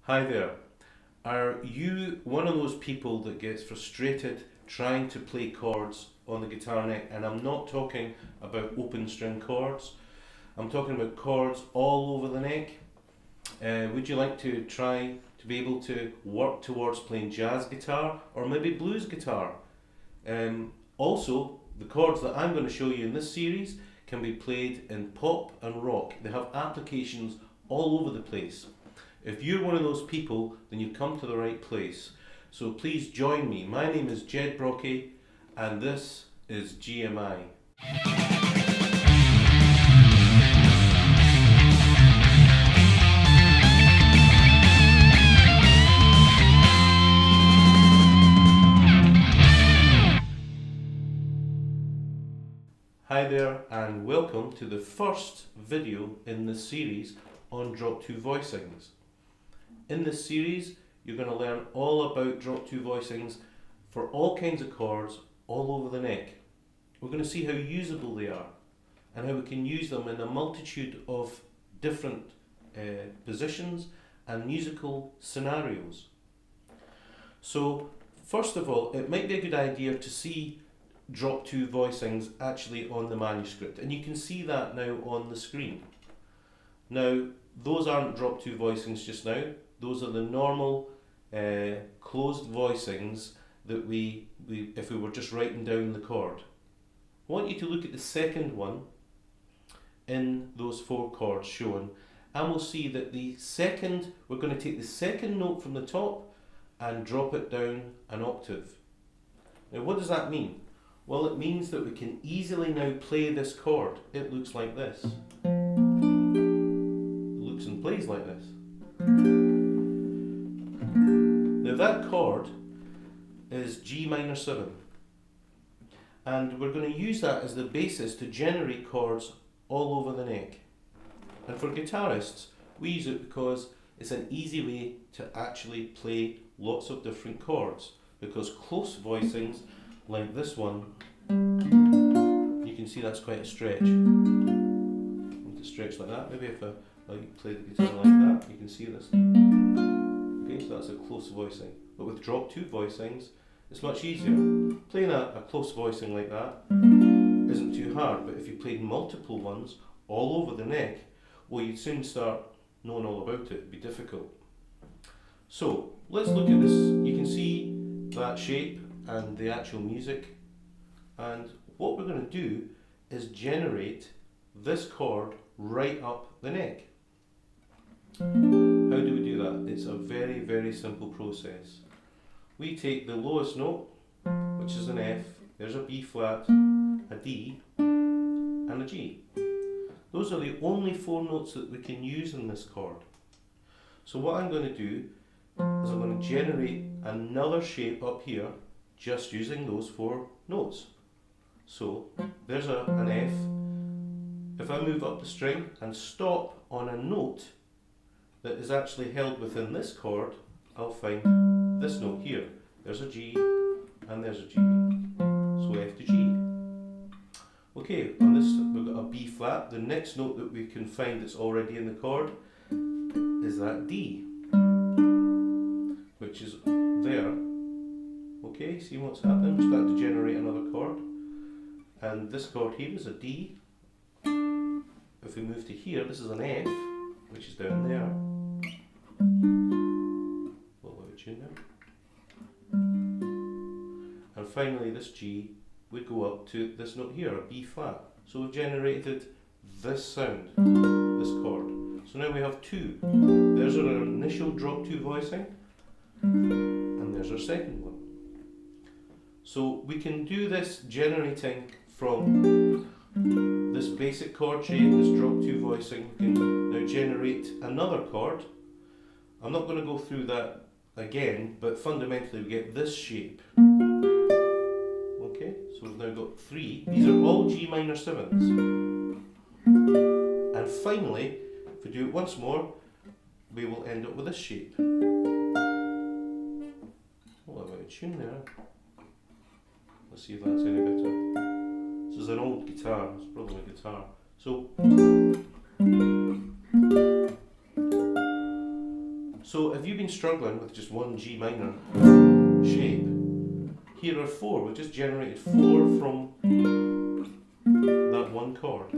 Hi there. Are you one of those people that gets frustrated trying to play chords on the guitar neck? And I'm not talking about open string chords. I'm talking about chords all over the neck. Would you like to try to be able to work towards playing jazz guitar or maybe blues guitar? Also, the chords that I'm going to show you in this series can be played in pop and rock. They have applications all over the place. If you're one of those people, then you've come to the right place. So please join me. My name is Jed Brockey and this is GMI. Hi there and welcome to the first video in this series on drop two voicings. In this series you're going to learn all about drop two voicings for all kinds of chords all over the neck. We're going to see how usable they are and how we can use them in a multitude of different positions and musical scenarios. So first of all, it might be a good idea to see drop two voicings actually on the manuscript, and you can see that now on the screen. Now those aren't drop two voicings just now, those are the normal closed voicings that we if we were just writing down the chord. I want you to look at the second one in those four chords shown, and we'll see that we're going to take the second note from the top and drop it down an octave. Now what does that mean? Well, it means that we can easily now play this chord. It looks like this. It looks and plays like this. Now that chord is G minor 7. And we're going to use that as the basis to generate chords all over the neck. And for guitarists, we use it because it's an easy way to actually play lots of different chords. Because close voicings, like this one, you can see that's quite a stretch. And to stretch like that, maybe if I play the guitar like that, you can see this. Okay, so that's a close voicing. But with drop two voicings, it's much easier. Playing a close voicing like that isn't too hard, but if you played multiple ones all over the neck, well, you'd soon start knowing all about it. It'd be difficult. So let's look at this. You can see that shape and the actual music. And what we're going to do is generate this chord right up the neck. How do we do that? It's a very, very simple process. We take the lowest note, which is an F, there's a B flat, a D, and a G. Those are the only four notes that we can use in this chord. So what I'm going to do is I'm going to generate another shape up here just using those four notes. So there's an F. If I move up the string and stop on a note that is actually held within this chord, I'll find this note here. There's a G and there's a G. So F to G. Okay, on this we've got a B flat. The next note that we can find that's already in the chord is that D, which is there. Okay, see what's happening? We're starting to generate another chord. And this chord here is a D. If we move to here, this is an F, which is down there. We'll have a tune there. And finally, this G would go up to this note here, a B flat. So we've generated this sound, this chord. So now we have two. There's our initial drop two voicing, and there's our second one. So we can do this generating from this basic chord shape, this drop two voicing. We can now generate another chord. I'm not going to go through that again, but fundamentally we get this shape. Okay, so we've now got three. These are all G minor 7s. And finally, if we do it once more, we will end up with this shape. We'll have a tune there. Let's see if that's any better. This is an old guitar, it's probably a guitar. So if you've been struggling with just one G minor shape, here are 4. We've just generated 4 from that one chord.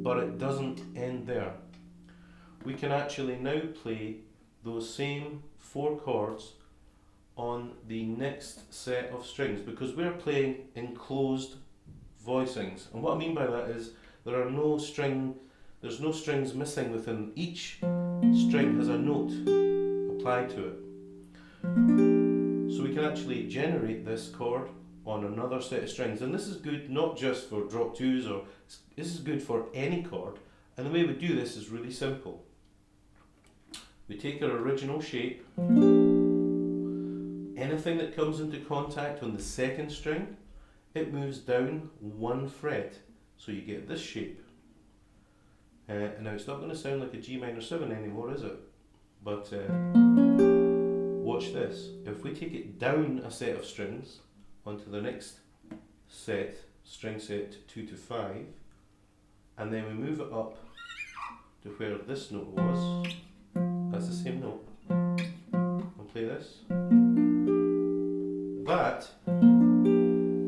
But it doesn't end there. We can actually now play those same 4 chords on the next set of strings, because we're playing enclosed voicings. And what I mean by that is there's no strings missing within each string has a note applied to it. So we can actually generate this chord on another set of strings, and this is good not just for drop 2s, or this is good for any chord. And the way we do this is really simple. We take our original shape, anything that comes into contact on the second string, it moves down 1 fret, so you get this shape. And now it's not going to sound like a G minor 7 anymore, is it? But watch this. If we take it down a set of strings onto the next set, string set 2 to 5, and then we move it up to where this note was, that's the same note, and play this. That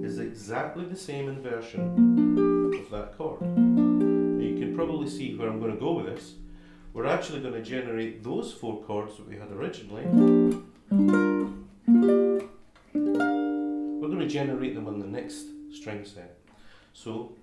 is exactly the same inversion of that chord. Now you can probably see where I'm going to go with this. We're actually going to generate those 4 chords that we had originally. We're going to generate them on the next string set. So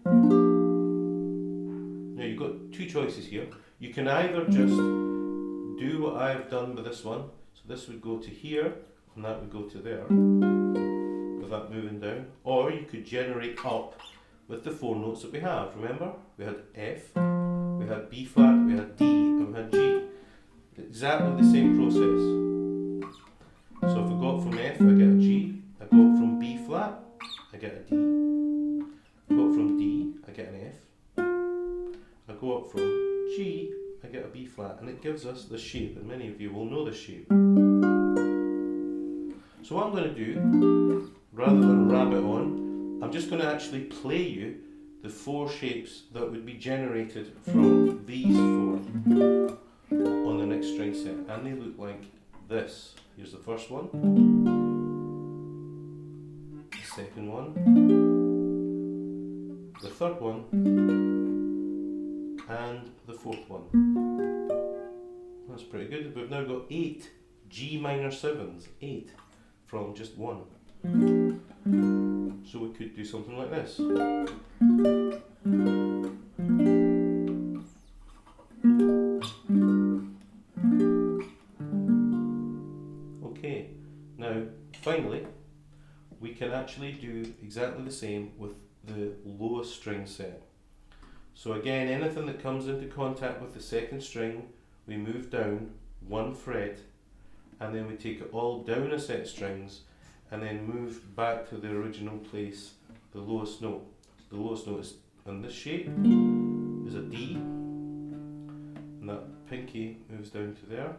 now you've got 2 choices here. You can either just do what I've done with this one. So this would go to here and that would go to there, with that moving down. Or you could generate up with the 4 notes that we have. Remember, we had F, we had B flat, we had D, and we had G. Exactly the same process. So if I go up from F, I get a G. I go up from B flat, I get a D. I go up from D, I get an F. I go up from G, I get a B flat, and it gives us the shape, and many of you will know the shape. So what I'm going to do, rather than rabbit on, I'm just going to actually play you the 4 shapes that would be generated from these 4 on the next string set, and they look like this. Here's the first one, the second one, the third one, and the 4th one. That's pretty good. We've now got 8 G minor 7s, 8 from just 1. So we could do something like this. Okay, now finally we can actually do exactly the same with the lowest string set. So again, anything that comes into contact with the second string, we move down 1 fret, and then we take it all down a set of strings and then move back to the original place, the lowest note. The lowest note is in this shape is a D, and that pinky moves down to there,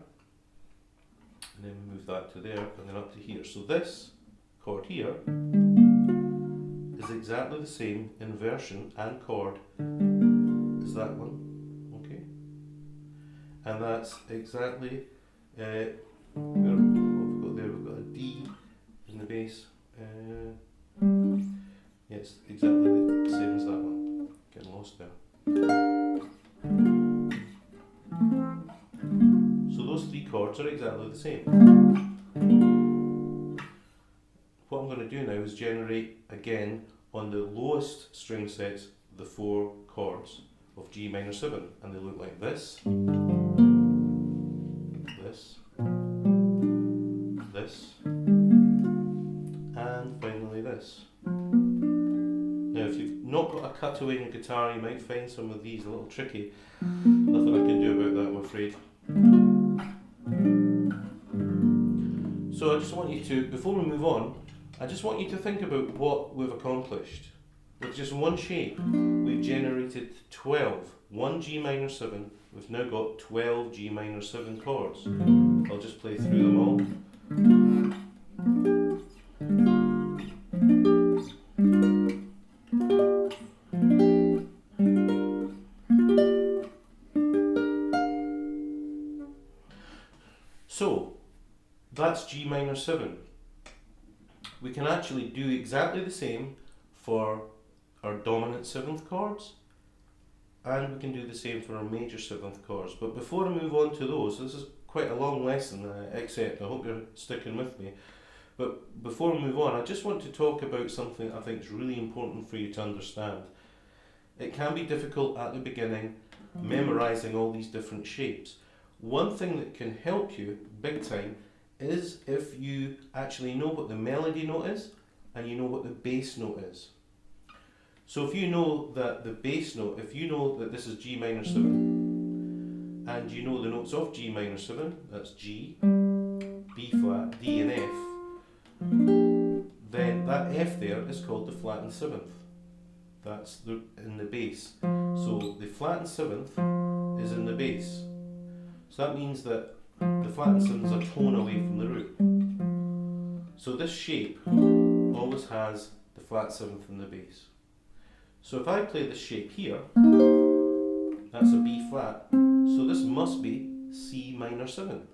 and then we move that to there, and then up to here. So this chord here is exactly the same inversion and chord as that one, okay? And that's exactly what we've got there. We've got a D in the bass. Yeah, it's exactly the same as that one. Getting lost there. So those 3 chords are exactly the same. What I'm going to do now is generate again on the lowest string sets the 4 chords of G minor 7, and they look like this, this, this, and finally this. Now if you've not got a cutaway in your guitar, you might find some of these a little tricky. Nothing I can do about that, I'm afraid. So I just want you to, before we move on, I just want you to think about what we've accomplished. With just one shape, we've generated 12. 1 G minor 7, we've now got 12 G minor 7 chords. I'll just play through them all. So that's G minor 7. We can actually do exactly the same for our dominant 7th chords, and we can do the same for our major 7th chords. But before I move on to those, this is quite a long lesson, except I hope you're sticking with me. But before we move on, I just want to talk about something I think is really important for you to understand. It can be difficult at the beginning, memorising all these different shapes. One thing that can help you big time is if you actually know what the melody note is and you know what the bass note is. So if you know that the bass note, if you know that this is G minor 7 and you know the notes of G minor 7, that's G, B flat, D and F, then that F there is called the flattened 7th. That's in the bass. So the flattened 7th is in the bass. So that means that the flattened 7th is a tone away from the root. So this shape always has the flat 7th in the bass. So if I play this shape here, that's a B flat, so this must be C minor 7.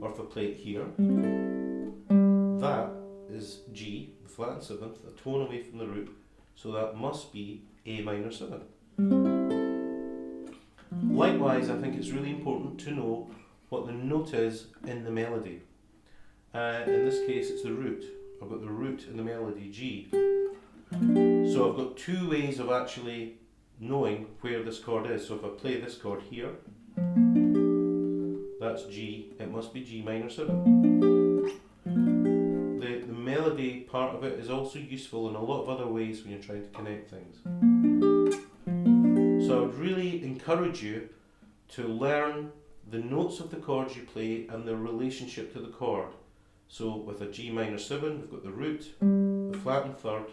Or if I play it here, that is G, the flattened 7th, a tone away from the root, so that must be A minor 7. Likewise, I think it's really important to know what the note is in the melody. In this case, it's the root. I've got the root in the melody, G. So I've got two ways of actually knowing where this chord is. So if I play this chord here, that's G, it must be G minor 7. The melody part of it is also useful in a lot of other ways when you're trying to connect things. So I would really encourage you to learn the notes of the chords you play and their relationship to the chord. So with a G minor 7, we've got the root, the flattened 3rd,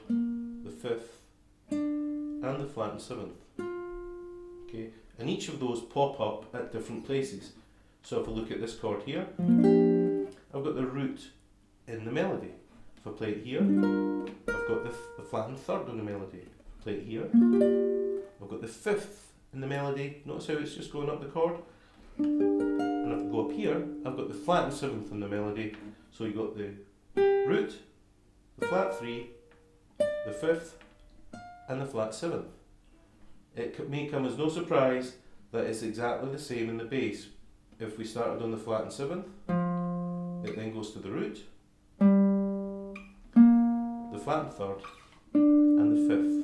the 5th, and the flattened 7th. Okay, and each of those pop up at different places. So if I look at this chord here, I've got the root in the melody. If I play it here, I've got the flattened 3rd in the melody. If I play it here, I've got the 5th in the melody. Notice how it's just going up the chord. And if I go up here, I've got the flattened 7th in the melody. So you've got the root, the flat 3, the 5th, and the flat 7th. It may come as no surprise that it's exactly the same in the bass. If we started on the flattened 7th, it then goes to the root, the flattened 3rd, and the 5th.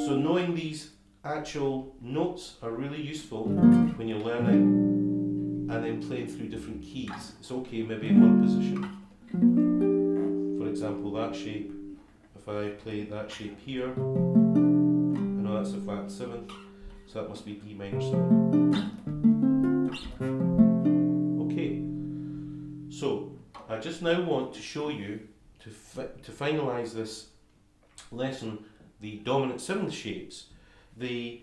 So knowing these actual notes are really useful when you're learning and then playing through different keys. It's okay maybe in one position. For example, that shape, if I play that shape here, I know that's a flat 7th, so that must be D minor 7. Okay, so I just now want to show you, to finalise this lesson, the dominant 7th shapes. The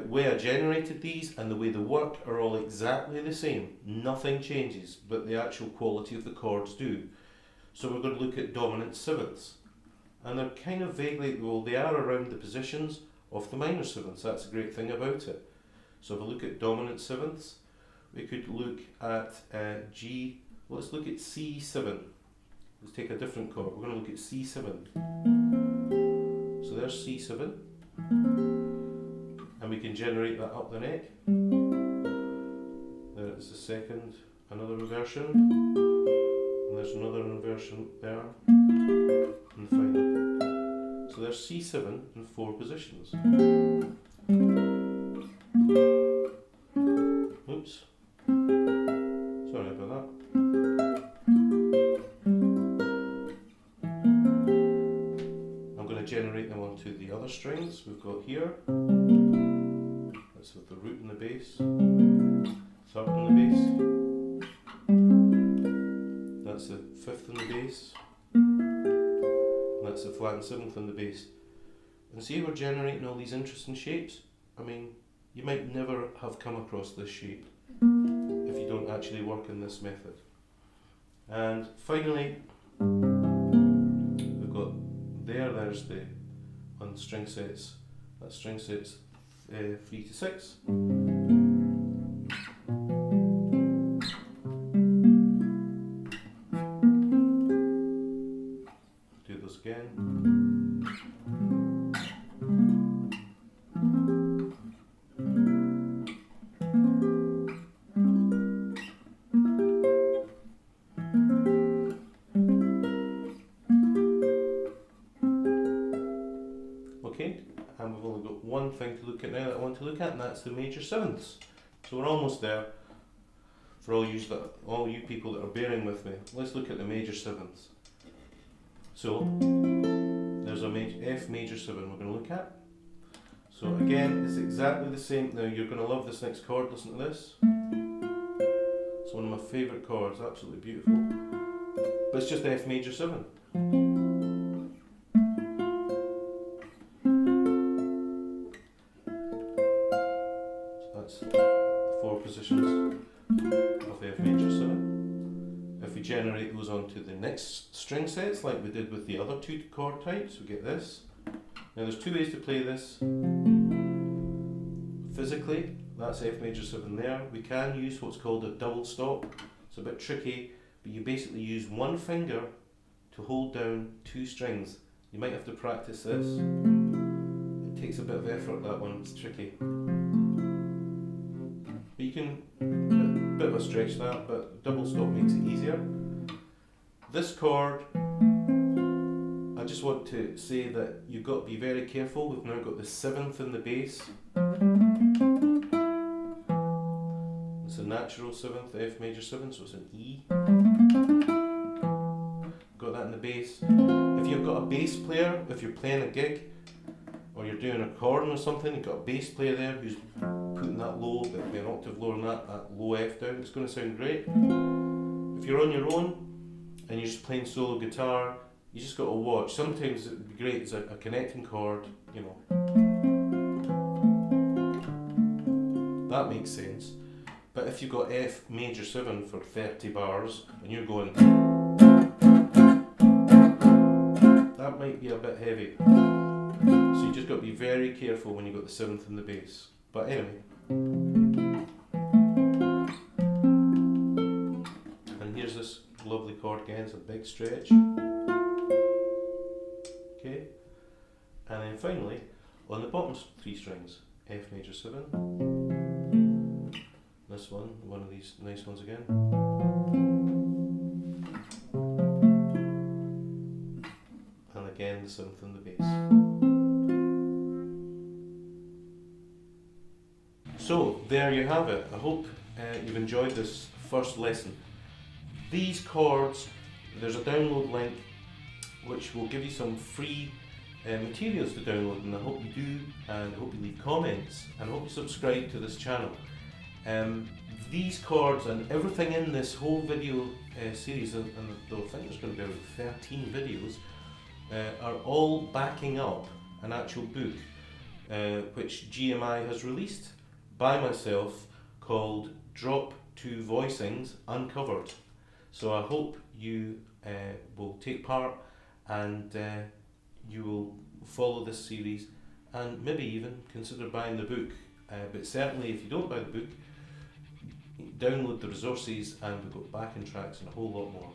way I generated these and the way they work are all exactly the same. Nothing changes, but the actual quality of the chords do. So we're going to look at dominant 7ths. And they're kind of vaguely, well, they are around the positions of the minor 7ths. That's the great thing about it. So if we look at dominant 7ths, we could look at G, let's look at C7. Let's take a different chord. We're going to look at C7. So there's C7. And we can generate that up the neck. There is the second, another inversion. And there's another inversion there. And the final. So there's C7 in 4 positions. Oops. Sorry about that. I'm going to generate them onto the other strings we've got here. That's with the root in the bass, 3rd in the bass. That's the 5th in the bass. That's the flattened 7th in the bass. And see, we're generating all these interesting shapes. I mean, you might never have come across this shape if you don't actually work in this method. And finally, we've got there's the on string sets. That string set's 3 to 6. okay, and we've only got one thing to look at now that I want to look at, and that's the major sevenths. So we're almost there. For all you people that are bearing with me, let's look at the major sevenths. So there's a F major 7 we're going to look at. So again, it's exactly the same. Now you're going to love this next chord. Listen to this. It's one of my favourite chords, absolutely beautiful. But it's just F major 7. So that's the 4 positions of F major 7. If we generate those onto the next string sets like we did with the other 2 chord types, we get this. Now there's 2 ways to play this. Physically, that's F major 7 there. We can use what's called a double stop. It's a bit tricky, but you basically use one finger to hold down 2 strings. You might have to practice this. It takes a bit of effort, that one, it's tricky. But you can, a bit of a stretch that, but double stop makes it easier. This chord, I just want to say that you've got to be very careful. We've now got the 7th in the bass. It's a natural 7th, F major 7, so it's an E. Got that in the bass. If you've got a bass player, if you're playing a gig, or you're doing a recording or something, you've got a bass player there who's putting that low, but an octave lower than that low F down, it's going to sound great. If you're on your own, and you're just playing solo guitar, you just got to watch. Sometimes it would be great as a connecting chord, you know. That makes sense. But if you've got F major 7 for 30 bars, and you're going, that might be a bit heavy. So you just got to be very careful when you've got the 7th in the bass. But anyway. And here's this lovely chord again, it's a big stretch. Okay, and then finally on the bottom 3 strings, F major 7, this one of these nice ones again, and again the 7th in the bass. So there you have it. I hope you've enjoyed this first lesson. These chords, there's a download link which will give you some free materials to download, and I hope you do, and I hope you leave comments, and I hope you subscribe to this channel. These chords and everything in this whole video series, and though I think there's going to be about 13 videos, are all backing up an actual book which GMI has released by myself called Two Voicings Uncovered. So I hope you will take part, and you will follow this series, and maybe even consider buying the book. But certainly if you don't buy the book, download the resources, and we've got backing tracks and a whole lot more.